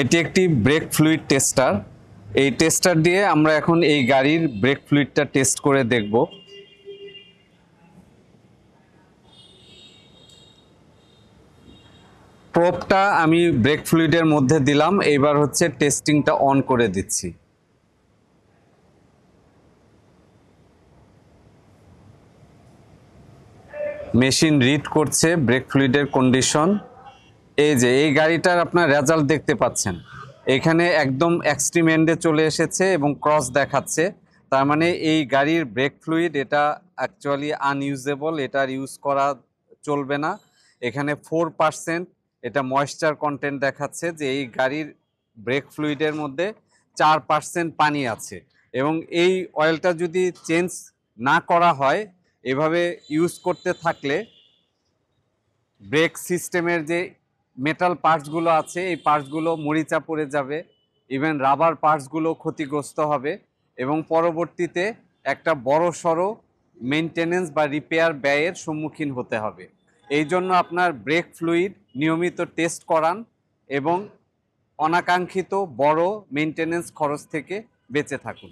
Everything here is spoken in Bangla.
এটি একটি ব্রেক ফ্লুইড টেস্টার। এই টেস্টার দিয়ে আমরা এখন এই গাড়ির ব্রেক ফ্লুইডটা টেস্ট করে দেখব। প্রোবটা আমি ব্রেক ফ্লুইডের মধ্যে দিলাম, এইবার হচ্ছে টেস্টিংটা অন করে দিচ্ছি। মেশিন রিড করছে ব্রেক ফ্লুইডের কন্ডিশন। এই যে এই গাড়িটার আপনার রেজাল্ট দেখতে পাচ্ছেন, এখানে একদম এক্সট্রিম এন্ডে চলে এসেছে এবং ক্রস দেখাচ্ছে। তার মানে এই গাড়ির ব্রেক ফ্লুইড এটা অ্যাকচুয়ালি আনইউজেবল, এটার ইউজ করা চলবে না। এখানে 4% এটা ময়েশ্চার কন্টেন্ট দেখাচ্ছে, যে এই গাড়ির ব্রেক ফ্লুইডের মধ্যে 4% পানি আছে। এবং এই অয়েলটা যদি চেঞ্জ না করা হয়, এভাবে ইউজ করতে থাকলে ব্রেক সিস্টেমের যে মেটাল পার্টসগুলো আছে এই পার্টসগুলো মরিচা পড়ে যাবে, ইভেন রাবার পার্টসগুলো ক্ষতিগ্রস্ত হবে এবং পরবর্তীতে একটা বড় সড়ো মেনটেনেন্স বা রিপেয়ার ব্যয়ের সম্মুখীন হতে হবে। এই জন্য আপনার ব্রেক ফ্লুইড নিয়মিত টেস্ট করান এবং অনাকাঙ্ক্ষিত বড় মেনটেনেন্স খরচ থেকে বেঁচে থাকুন।